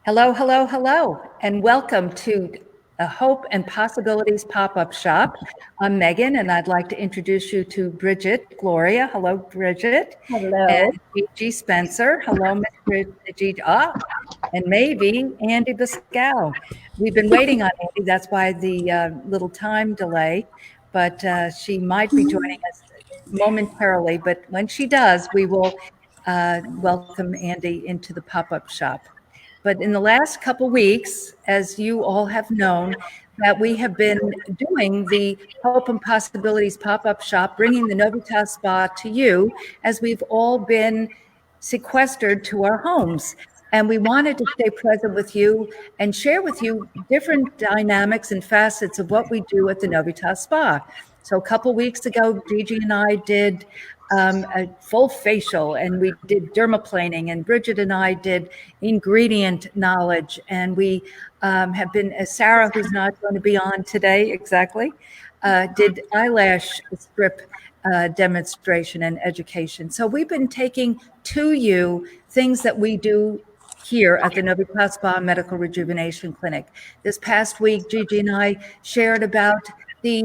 Hello, hello, hello, and welcome to a Hope and Possibilities pop-up shop. I'm Megan, and I'd like to introduce you to Bridgett, Gloria. Hello, Bridgett. Hello. And GiGi Spencer. Hello, Miss GiGi. And maybe Andie Buschow. We've been waiting on Andie. That's why the little time delay, but she might be joining us momentarily. But when she does, we will welcome Andie into the pop-up shop. But in the last couple weeks, as you all have known, that we have been doing the Hope and Possibilities pop-up shop, bringing the Novitas Spa to you as we've all been sequestered to our homes. And we wanted to stay present with you and share with you different dynamics and facets of what we do at the Novitas Spa. So a couple weeks ago, GiGi and I did a full facial, and we did dermaplaning, and Bridgett and I did ingredient knowledge, and we have been, Sarah, who's not going to be on today exactly, did eyelash strip demonstration and education. So we've been taking to you things that we do here at the Novitas Spa Medical Rejuvenation Clinic. This past week, GiGi and I shared about the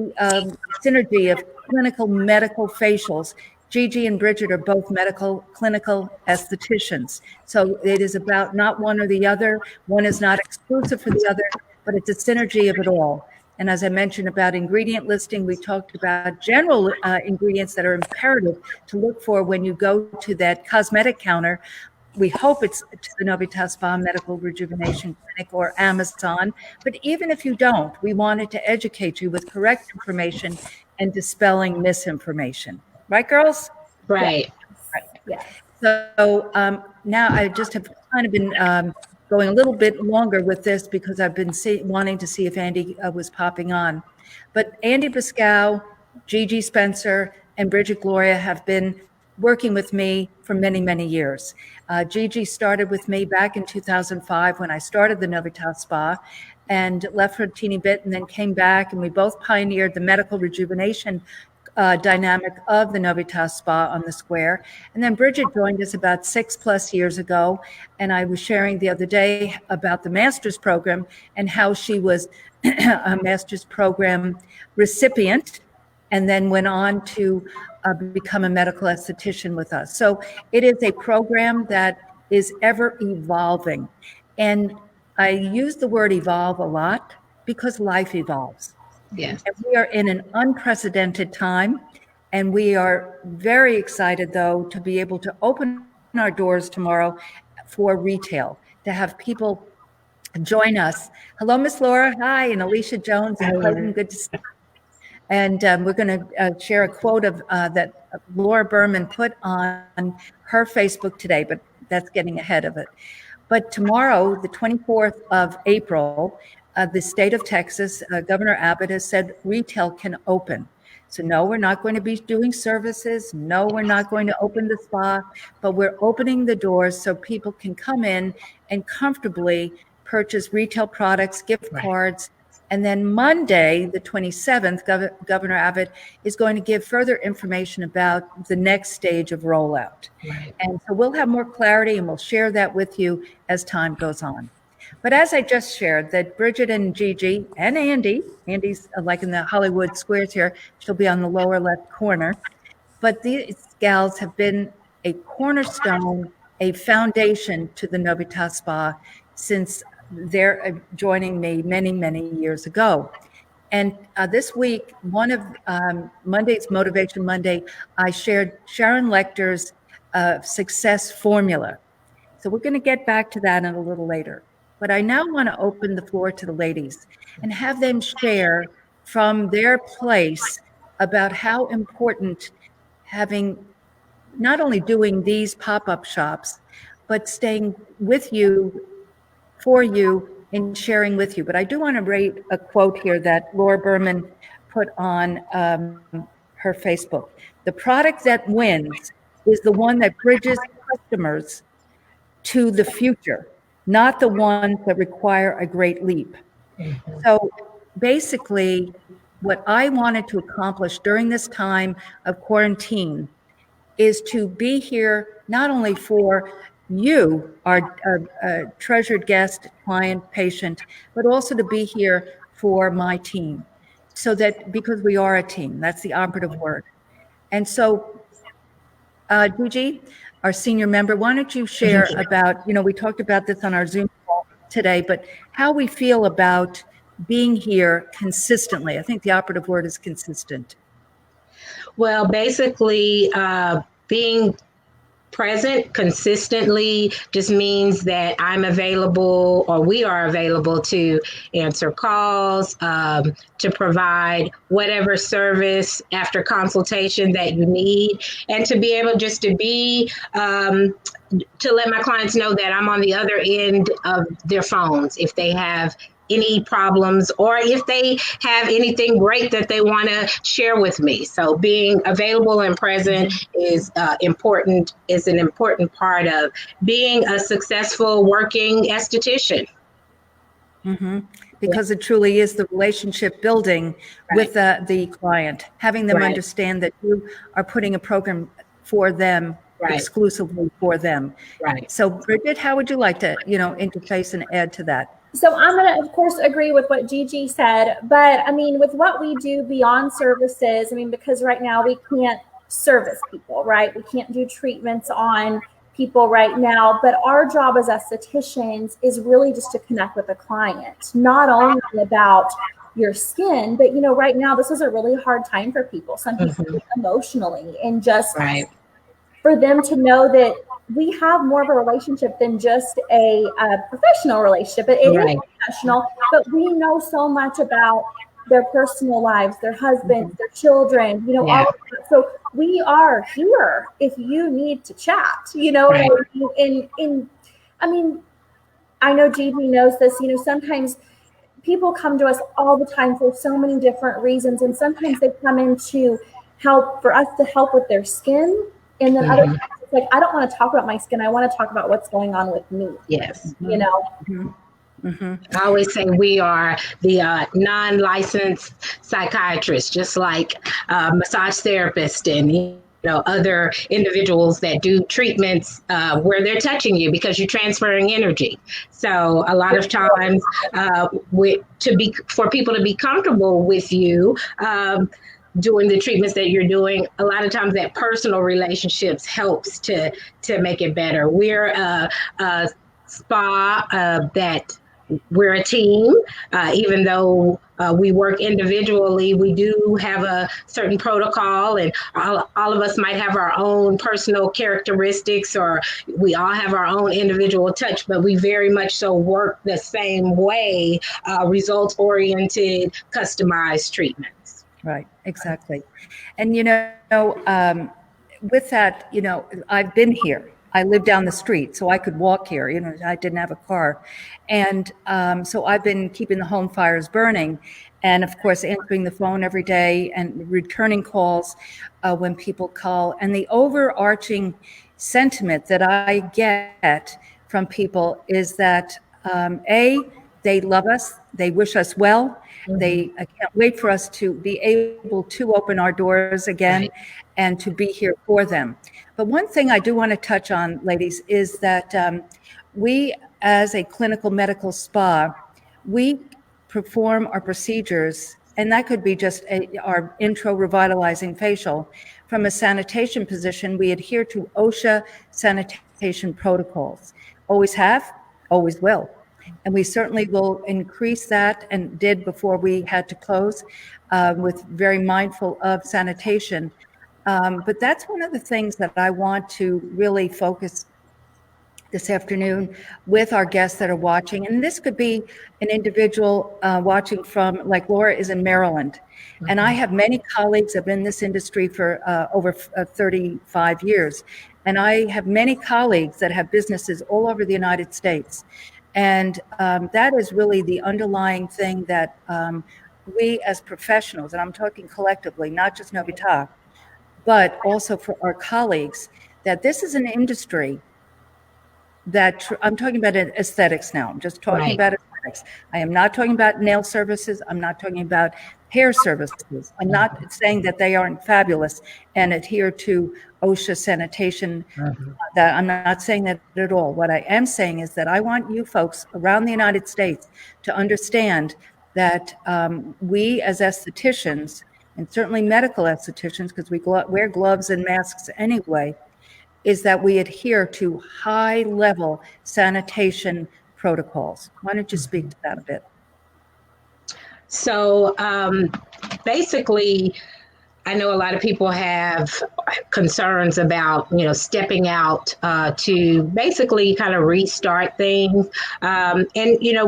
synergy of clinical medical facials. GiGi and Bridgett are both medical clinical estheticians. So it is about not one or the other. One is not exclusive for the other, but it's a synergy of it all. And as I mentioned about ingredient listing, we talked about general ingredients that are imperative to look for when you go to that cosmetic counter. We hope it's to the Novitas Spa Medical Rejuvenation Clinic or Amazon. But even if you don't, we wanted to educate you with correct information and dispelling misinformation. Right, girls? Right. Right. Yeah. So now I just have kind of been going a little bit longer with this because I've been wanting to see if Andie was popping on. But Andie Buschow, GiGi Spencer, and Bridgett Gloria have been working with me for many, many years. GiGi started with me back in 2005 when I started the Novitas Spa and left for a teeny bit and then came back, and we both pioneered the medical rejuvenation dynamic of the Novitas Spa on the Square. And then Bridgett joined us about 6+ years ago. And I was sharing the other day about the master's program and how she was a master's program recipient and then went on to become a medical esthetician with us. So it is a program that is ever evolving. And I use the word evolve a lot because life evolves. Yes. And we are in an unprecedented time, and we are very excited, though, to be able to open our doors tomorrow for retail, to have people join us. Hello, Miss Laura. Hi, and Alicia Jones and Clayton. Good to see you. And we're going to share a quote of that Laura Berman put on her Facebook today, but that's getting ahead of it. But tomorrow, the 24th of April, the state of Texas, Governor Abbott has said retail can open. So no, we're not going to be doing services. No, we're not going to open the spa, but we're opening the doors so people can come in and comfortably purchase retail products, gift cards. And then Monday, the 27th, Governor Abbott is going to give further information about the next stage of rollout. Right. And so we'll have more clarity and we'll share that with you as time goes on. But as I just shared, that Bridgett and GiGi and Andie's like in the Hollywood squares here, she'll be on the lower left corner. But these gals have been a cornerstone, a foundation to the Novitas Spa since they're joining me many, many years ago. And this week, one of Monday's Motivation Monday, I shared Sharon Lecter's success formula. So we're going to get back to that in a little later. But I now want to open the floor to the ladies and have them share from their place about how important having not only doing these pop-up shops, but staying with you, for you, and sharing with you. But I do want to read a quote here that Laura Berman put on her Facebook. The product that wins is the one that bridges customers to the future, not the ones that require a great leap. Mm-hmm. So basically, what I wanted to accomplish during this time of quarantine is to be here not only for you, our treasured guest, client, patient, but also to be here for my team. So that because we are a team, that's the operative word. And so, GiGi, our senior member, why don't you share about, we talked about this on our Zoom call today, but how we feel about being here consistently. I think the operative word is consistent. Well, basically, being present consistently just means that I'm available, or we are available, to answer calls, to provide whatever service after consultation that you need, and to be able just to be to let my clients know that I'm on the other end of their phones if they have any problems, or if they have anything great that they want to share with me. So being available and present is important, is an important part of being a successful working esthetician. Mm-hmm. Because it truly is the relationship building with the client, having them understand that you are putting a program for them, exclusively for them. So Bridgett, how would you like to, interface and add to that? So I'm going to, of course, agree with what GiGi said, but I mean, with what we do beyond services, I mean, because right now we can't service people, right? We can't do treatments on people right now, but our job as estheticians is really just to connect with the client, not only about your skin, but, right now this is a really hard time for people, some people emotionally, and just for them to know that we have more of a relationship than just a professional relationship. It is professional, but we know so much about their personal lives, their husbands, their children, all of that. So we are here if you need to chat, and I mean, I know GiGi knows this, sometimes people come to us all the time for so many different reasons. And sometimes they come in to help, for us to help with their skin. And then other times it's like, I don't want to talk about my skin. I want to talk about what's going on with me. Yes. Mm-hmm. I always say we are the non-licensed psychiatrists, just like massage therapists and other individuals that do treatments where they're touching you because you're transferring energy. So a lot of times, for people to be comfortable with you. Doing the treatments that you're doing, a lot of times that personal relationships helps to make it better. We're a spa that we're a team, even though we work individually, we do have a certain protocol, and all of us might have our own personal characteristics, or we all have our own individual touch, but we very much so work the same way, results-oriented, customized treatments. Right, exactly. And, with that, I've been here. I live down the street, so I could walk here. I didn't have a car. And so I've been keeping the home fires burning and, of course, answering the phone every day and returning calls when people call. And the overarching sentiment that I get from people is that, they love us, they wish us well, I can't wait for us to be able to open our doors again and to be here for them. But one thing I do want to touch on, ladies, is that we, as a clinical medical spa, we perform our procedures, and that could be just our intro revitalizing facial. From a sanitation position, we adhere to OSHA sanitation protocols. Always have, always will. And we certainly will increase that, and did before we had to close, with very mindful of sanitation. But that's one of the things that I want to really focus this afternoon with our guests that are watching. And this could be an individual watching from, like Laura is in Maryland. And I have many colleagues. I've been in this industry for over 35 years. And I have many colleagues that have businesses all over the United States. And that is really the underlying thing that we as professionals, and I'm talking collectively, not just Novita, but also for our colleagues, that this is an industry that I'm talking about aesthetics now. I'm just talking about aesthetics. I am not talking about nail services. I'm not talking about hair services. I'm not saying that they aren't fabulous and adhere to OSHA sanitation. That I'm not saying that at all. What I am saying is that I want you folks around the United States to understand that we as estheticians, and certainly medical estheticians, because we wear gloves and masks anyway, is that we adhere to high-level sanitation protocols. Why don't you speak to that a bit? So basically, I know a lot of people have concerns about, stepping out to basically kind of restart things. And,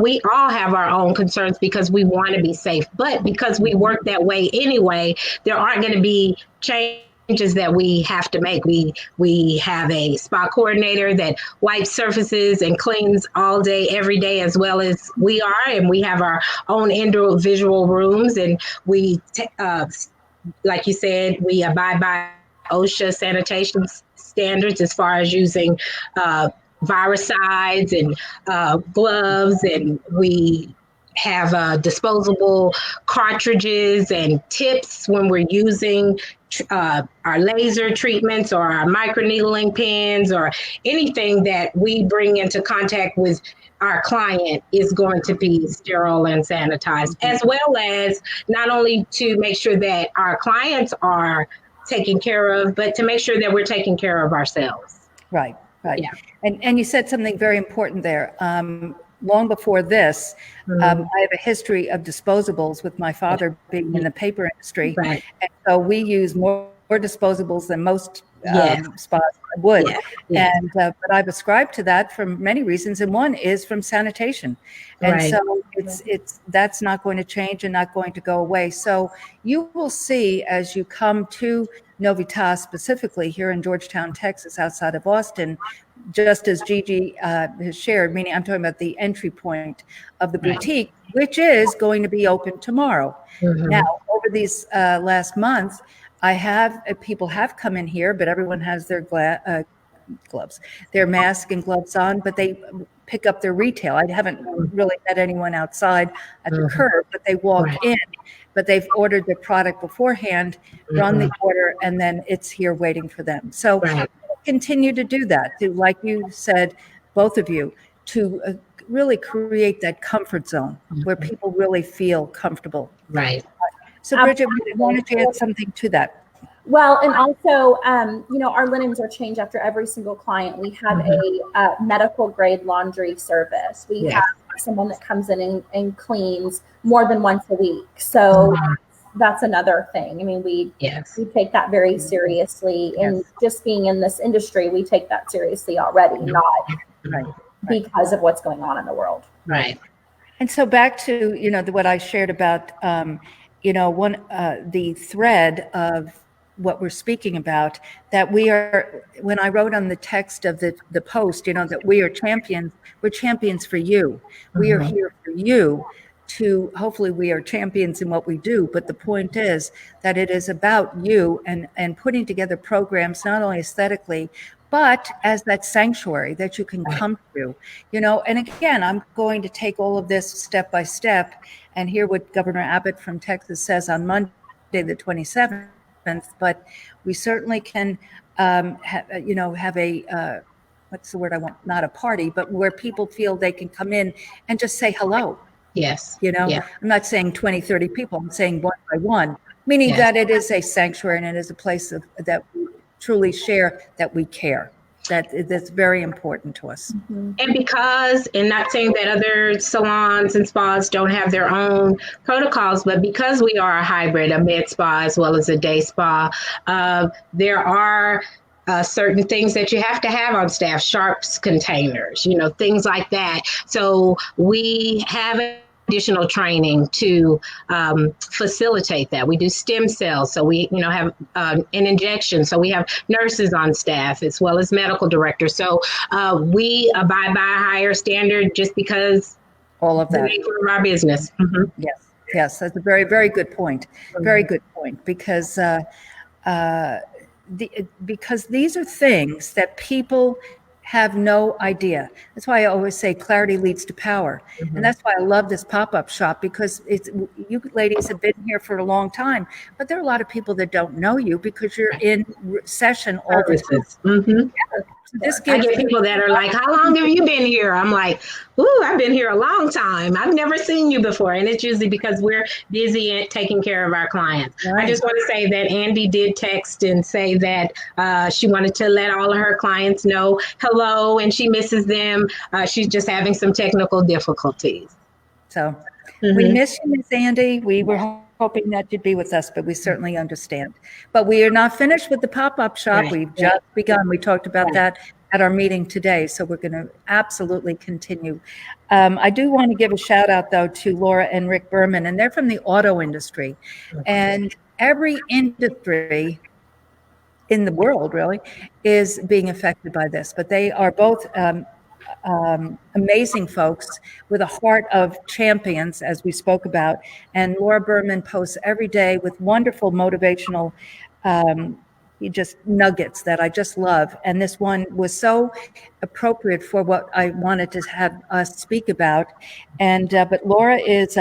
we all have our own concerns because we want to be safe. But because we work that way anyway, there aren't going to be changes that we have to make. We have a spa coordinator that wipes surfaces and cleans all day, every day, as well as we are. And we have our own individual rooms, and we like you said, we abide by OSHA sanitation standards as far as using viricides and gloves, and we have disposable cartridges and tips when we're using our laser treatments or our microneedling pens or anything that we bring into contact with our client is going to be sterile and sanitized, as well as not only to make sure that our clients are taken care of, but to make sure that we're taking care of ourselves. Right. Yeah. And you said something very important there. Long before this, I have a history of disposables with my father being in the paper industry. Right. And so we use more disposables than most spas would. And but I've ascribed to that for many reasons, and one is from sanitation. And so it's that's not going to change and not going to go away. So you will see as you come to Novitas, specifically here in Georgetown, Texas, outside of Austin, just as GiGi has shared, meaning I'm talking about the entry point of the boutique, which is going to be open tomorrow. Now, over these last months, people have come in here, but everyone has their gloves, their mask and gloves on, but they pick up their retail. I haven't really met anyone outside at the curb, but they walk in, but they've ordered the product beforehand, run the order, and then it's here waiting for them. So continue to do that, to, like you said, both of you, to really create that comfort zone where people really feel comfortable. Right. So Bridgett, why don't you add something to that? Well, and also, our linens are changed after every single client. We have a medical grade laundry service. We have someone that comes in and cleans more than once a week. So that's another thing. I mean, we take that very seriously. And just being in this industry, we take that seriously already, not because of what's going on in the world. Right. And so back to, what I shared about, the thread of what we're speaking about, that when I wrote on the text of the post, that we are champions, we're champions for you. We are here for you hopefully we are champions in what we do. But the point is that it is about you and putting together programs, not only aesthetically, but as that sanctuary that you can come to, and again, I'm going to take all of this step by step and hear what Governor Abbott from Texas says on Monday, the 27th. But we certainly can, have a, what's the word I want? Not a party, but where people feel they can come in and just say hello. Yes. I'm not saying 20, 30 people. I'm saying one by one, meaning that it is a sanctuary and it is a place that we truly share, that we care. That's very important to us. And not saying that other salons and spas don't have their own protocols, but because we are a hybrid, a med spa as well as a day spa, there are certain things that you have to have on staff, sharps containers, things like that. So we have additional training to facilitate that. We do stem cells, so we have an injection, so we have nurses on staff as well as medical directors. So we abide by a higher standard just because all of that, the nature of our business. Yes, that's a very, very good point. Very good point, because these are things that people have no idea. That's why I always say clarity leads to power. And that's why I love this pop-up shop, because you ladies have been here for a long time, but there are a lot of people that don't know you because you're in session all the time. This I gives get people that are like, how long have you been here? I'm like, ooh, I've been here a long time. I've never seen you before. And it's usually because we're busy at taking care of our clients. Right. I just want to say that Andie did text and say that she wanted to let all of her clients know hello and she misses them. She's just having some technical difficulties. So we miss you, Miss Andie. We were hoping that you'd be with us, but we certainly understand. But we are not finished with the pop-up shop. Right. We've just begun. We talked about that at our meeting today, so we're going to absolutely continue. I do want to give a shout out, though, to Laura and Rick Berman, and they're from the auto industry. And every industry in the world, really, is being affected by this. But they are both amazing folks with a heart of champions, as we spoke about. And Laura Berman posts every day with wonderful motivational just nuggets that I just love. And this one was so appropriate for what I wanted to have us speak about. And but Laura is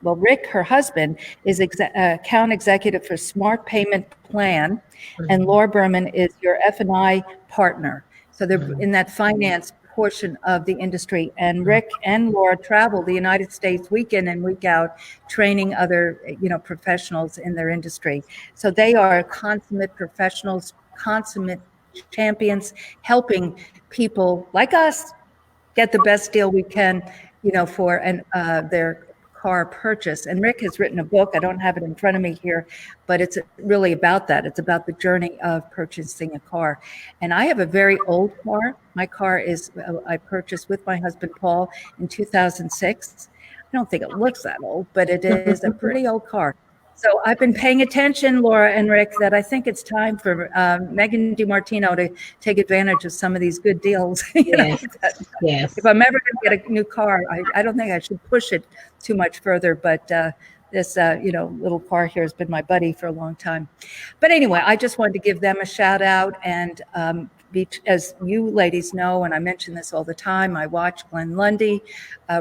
Rick, her husband, is account executive for Smart Payment Plan, and Laura Berman is your F&I partner. So they're in that finance portion of the industry. And Rick and Laura travel the United States week in and week out, training other, professionals in their industry. So they are consummate professionals, consummate champions, helping people like us get the best deal we can, for their car purchase. And Rick has written a book. I don't have it in front of me here, but it's really about that. It's about the journey of purchasing a car. And I have a very old car. My car I purchased with my husband, Paul, in 2006. I don't think it looks that old, but it is a pretty old car. So I've been paying attention, Laura and Rick, that I think it's time for Megan DiMartino to take advantage of some of these good deals. Yes. If I'm ever going to get a new car, I don't think I should push it too much further. But this, little car here has been my buddy for a long time. But anyway, I just wanted to give them a shout out. And as you ladies know, and I mention this all the time, I watch Glenn Lundy,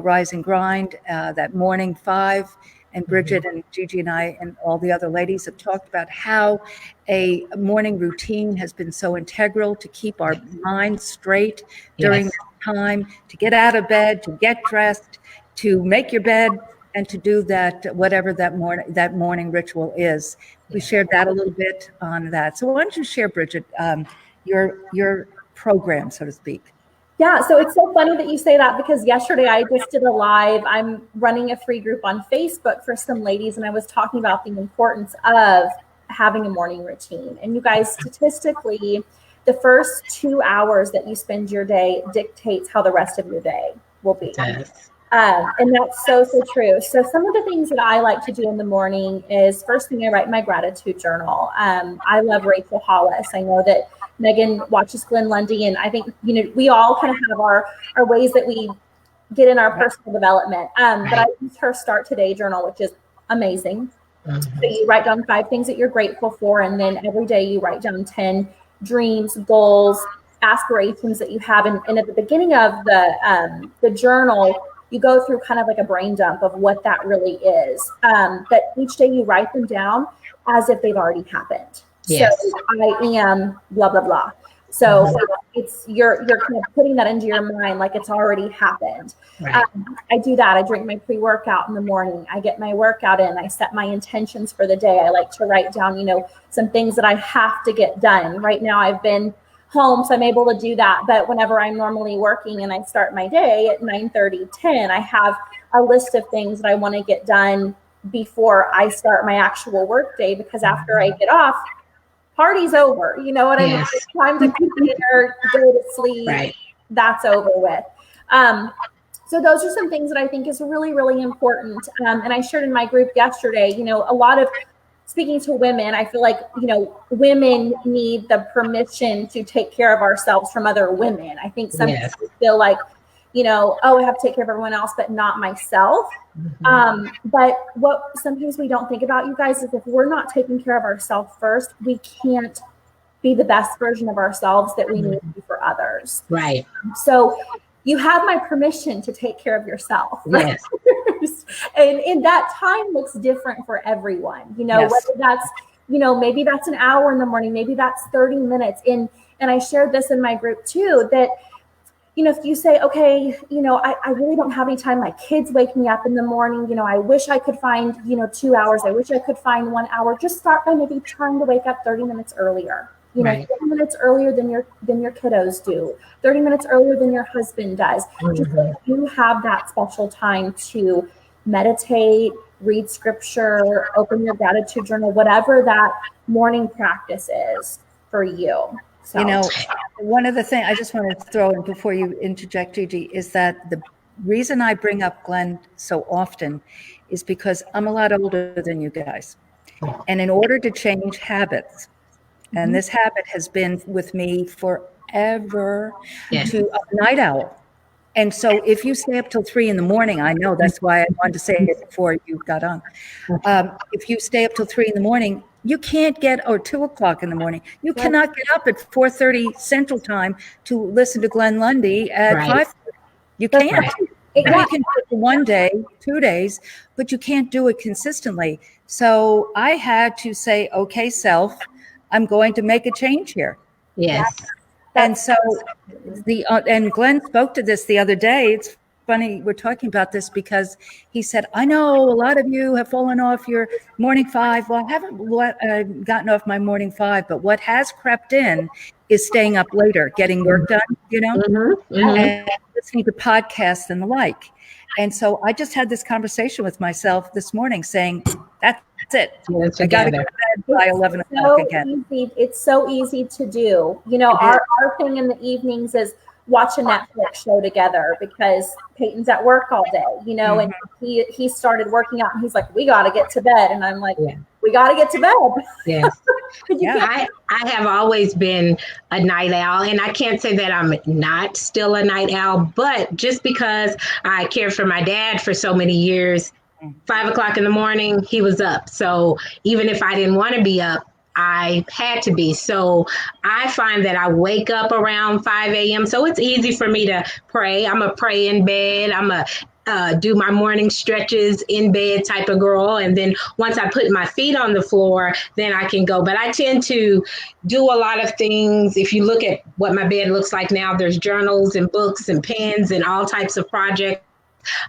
Rise and Grind, that morning 5. And Bridgett and GiGi and I and all the other ladies have talked about how a morning routine has been so integral to keep our minds straight during this time, to get out of bed, to get dressed, to make your bed, and to do that, whatever that morning ritual is. We shared that a little bit on that. So why don't you share, Bridgett, your program, so to speak? Yeah, so it's so funny that you say that, because yesterday I just did a live. I'm running a free group on Facebook for some ladies, and I was talking about the importance of having a morning routine. And you guys, statistically, the first 2 hours that you spend your day dictates how the rest of your day will be. Yes. And that's so true. So some of the things that I like to do in the morning is, first thing, I write my gratitude journal. I love Rachel Hollis. I know that Megan watches Glenn Lundy, and I think, we all kind of have our ways that we get in our personal development. But I use her Start Today journal, which is amazing. So you write down 5 things that you're grateful for, and then every day you write down 10 dreams, goals, aspirations that you have. And at the beginning of the journal, you go through kind of like a brain dump of what that really is. But each day you write them down as if they've already happened. Yes. So I am blah, blah, blah. So it's you're kind of putting that into your mind like it's already happened. Right. I do that. I drink my pre-workout in the morning. I get my workout in. I set my intentions for the day. I like to write down, some things that I have to get done. Right now I've been home, so I'm able to do that. But whenever I'm normally working and I start my day at 9:30, 10, I have a list of things that I want to get done before I start my actual work day, because after I get off, party's over. You know what I mean? It's time to cook dinner, go to sleep. Right. That's over with. So those are some things that I think is really, really important. And I shared in my group yesterday, a lot of speaking to women, I feel like, women need the permission to take care of ourselves from other women. I think some people feel like, I have to take care of everyone else, but not myself. But what sometimes we don't think about, you guys, is if we're not taking care of ourselves first, we can't be the best version of ourselves that we need to be for others. Right. So you have my permission to take care of yourself. Right? Yes. and that time looks different for everyone, Yes. whether that's, maybe that's an hour in the morning, maybe that's 30 minutes. And I shared this in my group too, that, if you say, okay, I really don't have any time. My kids wake me up in the morning. I wish I could find, 2 hours. I wish I could find 1 hour. Just start by maybe trying to wake up 30 minutes earlier. Right. 30 minutes earlier than your kiddos do, 30 minutes earlier than your husband does. Just so you have that special time to meditate, read scripture, open your gratitude journal, whatever that morning practice is for you. So. One of the things I just want to throw in before you interject, GiGi, is that the reason I bring up Glenn so often is because I'm a lot older than you guys. And in order to change habits, and this habit has been with me forever, to a night owl. And so if you stay up till 3 a.m, I know that's why I wanted to say it before you got on. If you stay up till 3 a.m, you can't get, or 2 o'clock in the morning, you cannot get up at 4:30 Central Time to listen to Glenn Lundy at 5:30. You can't. You can do it one day, 2 days, but you can't do it consistently. So I had to say, okay, self, I'm going to make a change here. Yes. And so and Glenn spoke to this the other day. It's funny we're talking about this because he said, I know a lot of you have fallen off your morning 5. Well, I haven't gotten off my morning 5, but what has crept in is staying up later, getting work done, and listening to podcasts and the like. And so I just had this conversation with myself this morning saying, that's it. I got to go to bed by 11 o'clock again. It's so easy to do. Our thing in the evenings is watch a Netflix show together because Peyton's at work all day, and he started working out and he's like, we got to get to bed. And I'm like, we got to get to bed. Yes. I have always been a night owl, and I can't say that I'm not still a night owl, but just because I cared for my dad for so many years, 5 o'clock in the morning, he was up. So even if I didn't want to be up, I had to be. So I find that I wake up around 5 a.m. So it's easy for me to pray. I'm a pray in bed. I'm a do my morning stretches in bed type of girl. And then once I put my feet on the floor, then I can go. But I tend to do a lot of things. If you look at what my bed looks like now, there's journals and books and pens and all types of projects.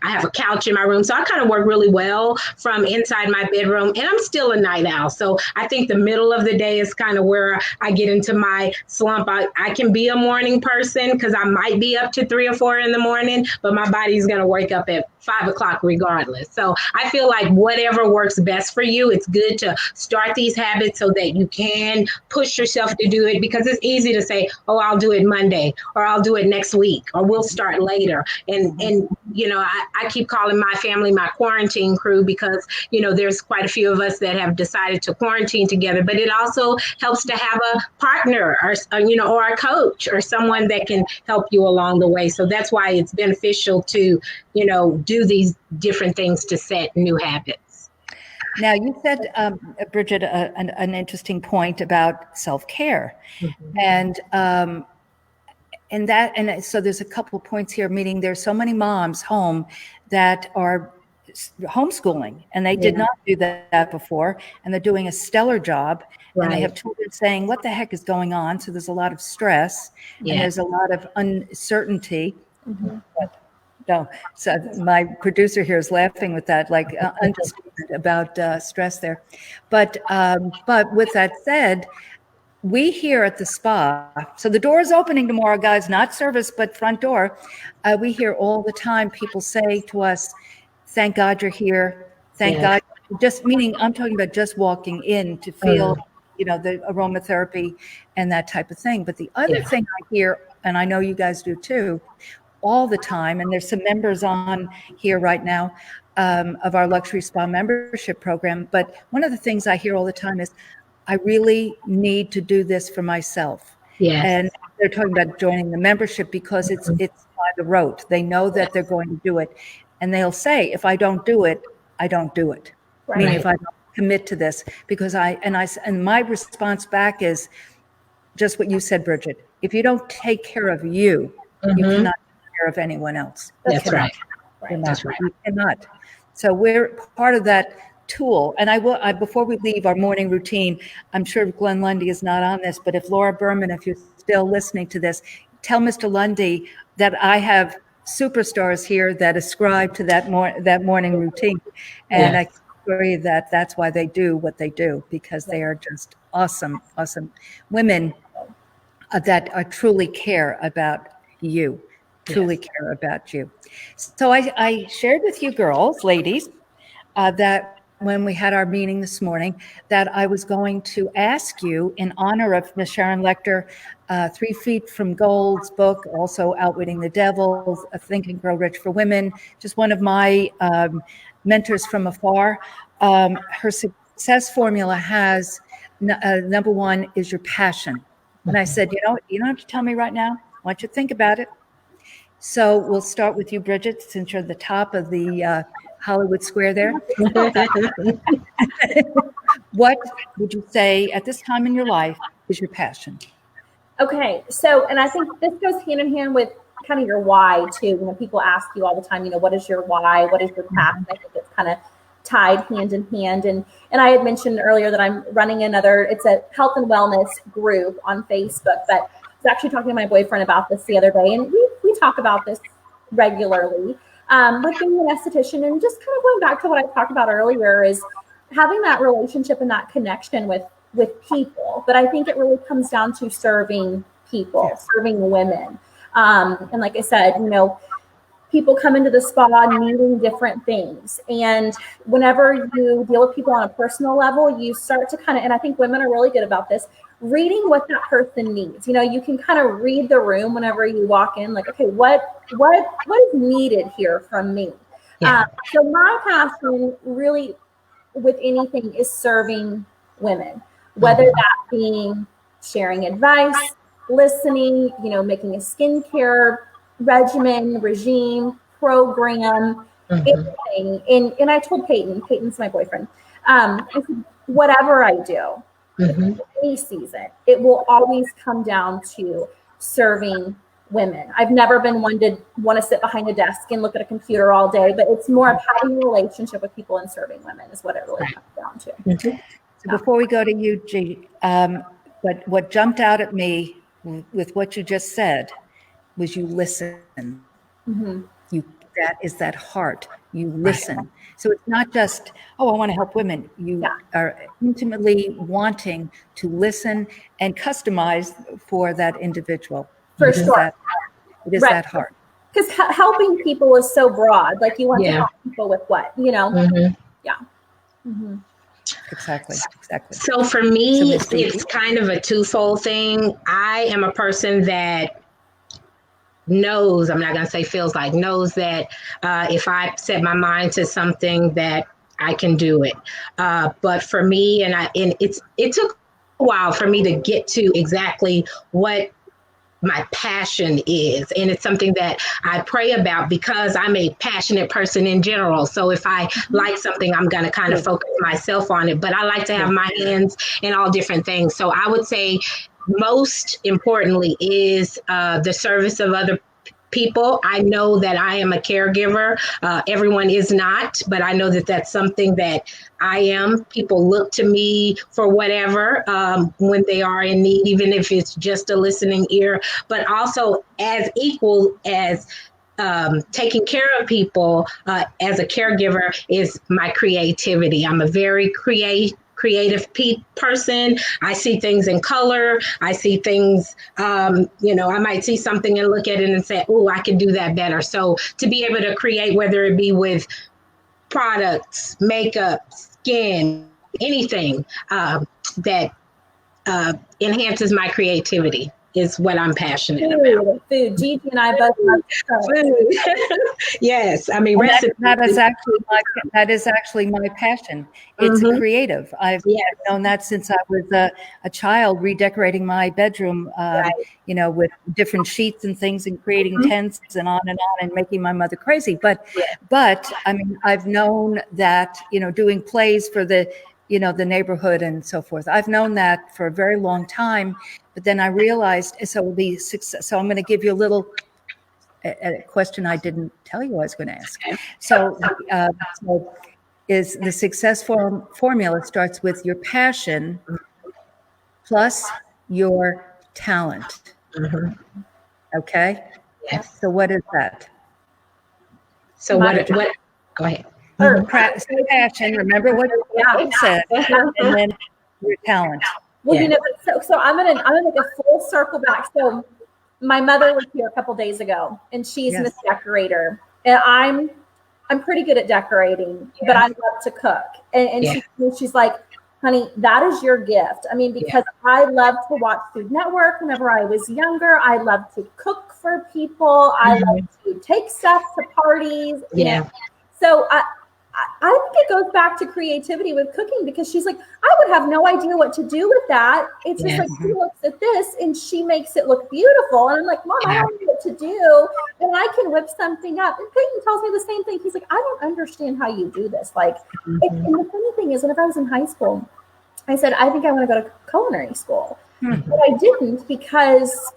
I have a couch in my room. So I kind of work really well from inside my bedroom, and I'm still a night owl. So I think the middle of the day is kind of where I get into my slump. I can be a morning person because I might be up to 3 or 4 in the morning, but my body's going to wake up at 5 o'clock regardless. So I feel like whatever works best for you, it's good to start these habits so that you can push yourself to do it, because it's easy to say, oh, I'll do it Monday, or I'll do it next week, or we'll start later. And I keep calling my family my quarantine crew because, there's quite a few of us that have decided to quarantine together, but it also helps to have a partner or a coach or someone that can help you along the way. So that's why it's beneficial to, do these different things to set new habits. Now, you said, Bridgett, an interesting point about self-care. And so there's a couple of points here, meaning there's so many moms home that are homeschooling, and they did not do that before, and they're doing a stellar job. Right. And they have children saying, what the heck is going on? So there's a lot of stress, and there's a lot of uncertainty. No, so my producer here is laughing with that, like understatement about stress there. But with that said, we here at the spa, so the door is opening tomorrow, guys, not service, but front door. We hear all the time people say to us, thank God you're here. Thank God. Just meaning, I'm talking about just walking in to feel, the aromatherapy and that type of thing. But the other thing I hear, and I know you guys do too, all the time, and there's some members on here right now of our luxury spa membership program. But one of the things I hear all the time is, I really need to do this for myself. Yes. And they're talking about joining the membership because it's by the rote. They know that they're going to do it. And they'll say, if I don't do it, I don't do it. Right. Meaning if I don't commit to this, because and my response back is, just what you said, Bridgett. If you don't take care of you, you cannot take care of anyone else. That's right. That's right. You cannot. So we're part of that tool. And I before we leave our morning routine, I'm sure Glenn Lundy is not on this, but if Laura Berman, if you're still listening to this, tell Mr. Lundy that I have superstars here that ascribe to that morning routine. And I can assure you that that's why they do what they do, because they are just awesome women that are truly care about you. Truly care about you. So I shared with you girls, ladies, that when we had our meeting this morning, that I was going to ask you in honor of Miss Sharon Lecter, 3 Feet from Gold's book, also Outwitting the Devil, Think and Grow Rich for Women, just one of my mentors from afar. Her success formula has, number one is your passion. And I said, you don't have to tell me right now. I want you to think about it. So we'll start with you, Bridgett, since you're the top of the Hollywood Square there. What would you say at this time in your life is your passion? Okay, so, and I think this goes hand in hand with kind of your why too. When people ask you all the time, what is your why? What is your passion? I think it's kind of tied hand in hand. And I had mentioned earlier that I'm running it's a health and wellness group on Facebook, but I was actually talking to my boyfriend about this the other day, and we talk about this regularly. With being an esthetician, and just kind of going back to what I talked about earlier, is having that relationship and that connection with people. But I think it really comes down to serving people, serving women. And like I said, people come into the spa needing different things. And whenever you deal with people on a personal level, you start to and I think women are really good about this, reading what that person needs. You can kind of read the room whenever you walk in, like, okay, what is needed here from me? So my passion really with anything is serving women, whether that being sharing advice, listening, making a skincare regime, program, anything. And I told Peyton's my boyfriend, I said, whatever I do, any season, it will always come down to serving women. I've never been one to want to sit behind a desk and look at a computer all day, but it's more of having a relationship with people and serving women is what it really comes down to. So before we go to you, G, but what jumped out at me with what you just said was you listen. That is that heart. You listen. So it's not just, I want to help women. You are intimately wanting to listen and customize for that individual. For sure. It is that heart. Because helping people is so broad. Like you want to help people with what, Exactly. So for me, it's kind of a twofold thing. I am a person that knows, I'm not going to say feels like, knows that if I set my mind to something that I can do it. But for me, it took a while for me to get to exactly what my passion is. And it's something that I pray about because I'm a passionate person in general. So if I like something, I'm going to kind of focus myself on it. But I like to have my hands in all different things. So I would say most importantly is the service of other people. I know that I am a caregiver. Everyone is not, but I know that that's something that I am. People look to me for whatever when they are in need, even if it's just a listening ear, but also as equal as taking care of people as a caregiver is my creativity. I'm a very creative person. I see things in color. I see things, I might see something and look at it and say, oh, I can do that better. So to be able to create, whether it be with products, makeup, skin, anything that enhances my creativity is what I'm passionate about. Food. GiGi and I both love food. Yes, I mean, that is actually my passion. It's creative. I've known that since I was a child, redecorating my bedroom, with different sheets and things, and creating tents and on, and making my mother crazy. But I mean, I've known that doing plays for the the neighborhood and so forth. I've known that for a very long time, but then I realized, so I'm going to give you a question I didn't tell you I was going to ask. So is the success formula starts with your passion plus your talent. Okay? Yes. So what is that? So what, go ahead. Passion, remember what you said, and then your talent. Well, so I'm gonna make a full circle back. So my mother was here a couple days ago, and she's a decorator, and I'm pretty good at decorating, but I love to cook. And she's like, honey, that is your gift. I mean, because I love to watch Food Network whenever I was younger. I love to cook for people. I love to take stuff to parties. Yeah. So I think it goes back to creativity with cooking, because she's like, I would have no idea what to do with that. It's just like, she looks at this and she makes it look beautiful. And I'm like, Mom, I don't know what to do. And I can whip something up. And Peyton tells me the same thing. He's like, I don't understand how you do this. Like, and the funny thing is, whenever I was in high school, I said, I think I want to go to culinary school. But I didn't, because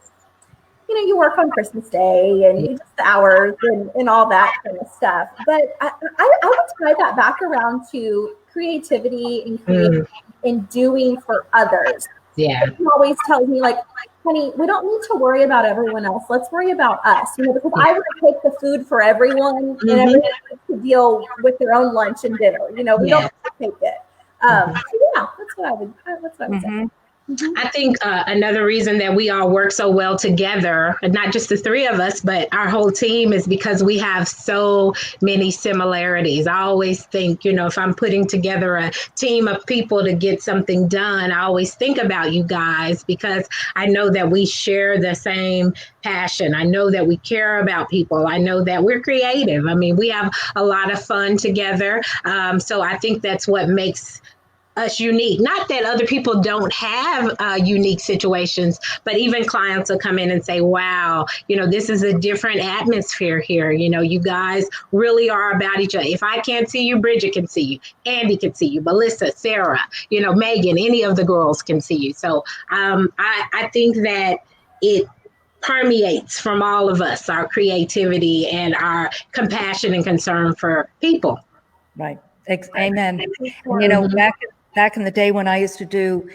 you work on Christmas Day and you just hours and all that kind of stuff. But I would tie that back around to creativity and doing for others. Yeah. He always tells me, like, honey, we don't need to worry about everyone else. Let's worry about us. Because I would take the food for everyone, and everyone needs to deal with their own lunch and dinner. We don't have to take it. So that's what I would say. I think another reason that we all work so well together, and not just the three of us, but our whole team, is because we have so many similarities. I always think, if I'm putting together a team of people to get something done, I always think about you guys, because I know that we share the same passion. I know that we care about people. I know that we're creative. I mean, we have a lot of fun together. So I think that's what makes us unique. Not that other people don't have unique situations, but even clients will come in and say, wow, this is a different atmosphere here. You guys really are about each other. If I can't see you, Bridgett can see you. Andie can see you. Melissa, Sarah, Megan, any of the girls can see you. So I think that it permeates from all of us, our creativity and our compassion and concern for people. Right. Amen. Back in the day when I used to do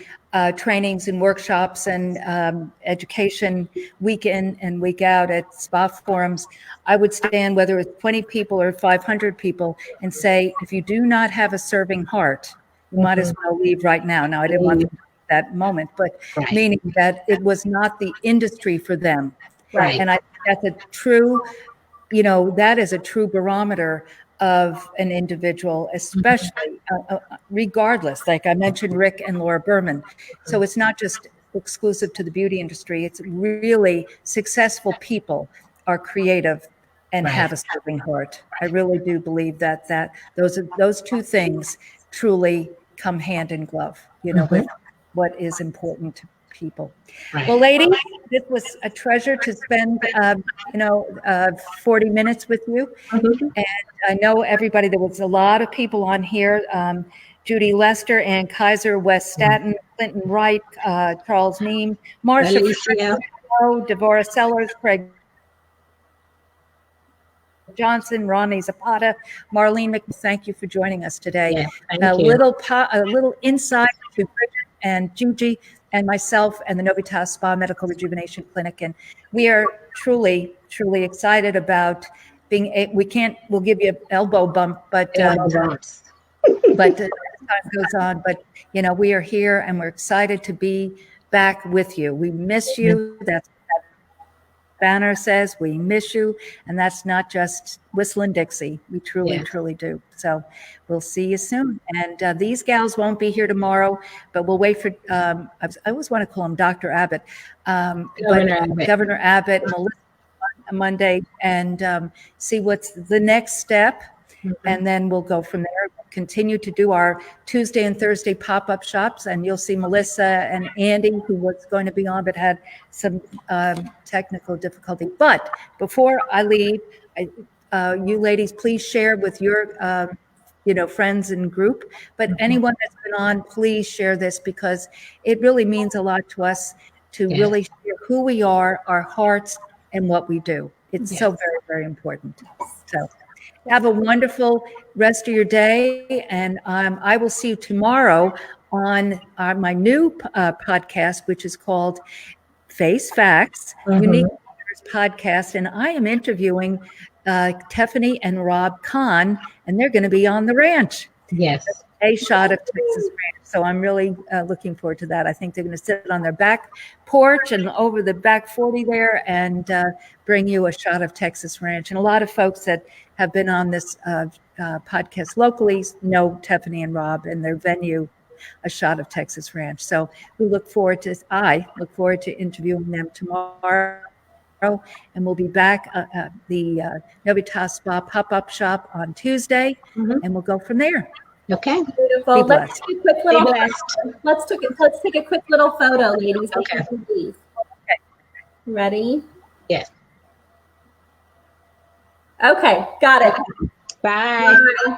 trainings and workshops and education week in and week out at spa forums, I would stand, whether it's 20 people or 500 people, and say, if you do not have a serving heart, you might as well leave right now. Now, I didn't want to that moment, but meaning that it was not the industry for them. Right. And I think that's a true, that is a true barometer of an individual, especially regardless, like I mentioned, Rick and Laura Berman. So it's not just exclusive to the beauty industry. It's really successful people are creative and have a serving heart. I really do believe that those two things truly come hand in glove, with what is important to people. Well, ladies, this was a treasure to spend, 40 minutes with you. And I know everybody, there was a lot of people on here. Judy Lester, Ann Kaiser, Wes Staten, Clinton Wright, Charles Neem, Marsha, Devorah Sellers, Craig Johnson, Ronnie Zapata, Marlene McNeil. Thank you for joining us today. A little insight to Bridgett and GiGi and myself and the Novitas Spa Medical Rejuvenation Clinic. And we are truly, truly excited about we'll give you an elbow bump, but as time goes on, but we are here and we're excited to be back with you. We miss you. That's what that banner says. We miss you. And that's not just Whistling Dixie. We truly, truly do. So we'll see you soon. And these gals won't be here tomorrow, but we'll wait for, I always want to call him Dr. Abbott, Governor Abbott, Melissa Monday, and see what's the next step. And then we'll go from there. We'll continue to do our Tuesday and Thursday pop-up shops, and you'll see Melissa and Andie, who was going to be on but had some technical difficulty. But before I leave, you ladies, please share with your friends and group. But anyone that's been on, please share this, because it really means a lot to us to really share who we are, our hearts, and what we do. It's so very, very important. So have a wonderful rest of your day, and I will see you tomorrow on my new podcast, which is called Face Facts, Unique Podcast, and I am interviewing Tiffany and Rob Kahn, and they're going to be on the ranch. Yes. A shot of Texas ranch. So I'm really looking forward to that. I think they're going to sit on their back porch and over the back 40 there and bring you a shot of Texas ranch. And a lot of folks that have been on this podcast locally know Tiffany and Rob and their venue, A Shot of Texas Ranch. So I look forward to interviewing them tomorrow. And we'll be back at the Novitas Spa pop-up shop on Tuesday, and we'll go from there. Okay. Beautiful. Let's take a quick little photo. Let's take a quick little photo, ladies. Okay. Okay. Ready? Yes. Okay, got it. Bye. Bye.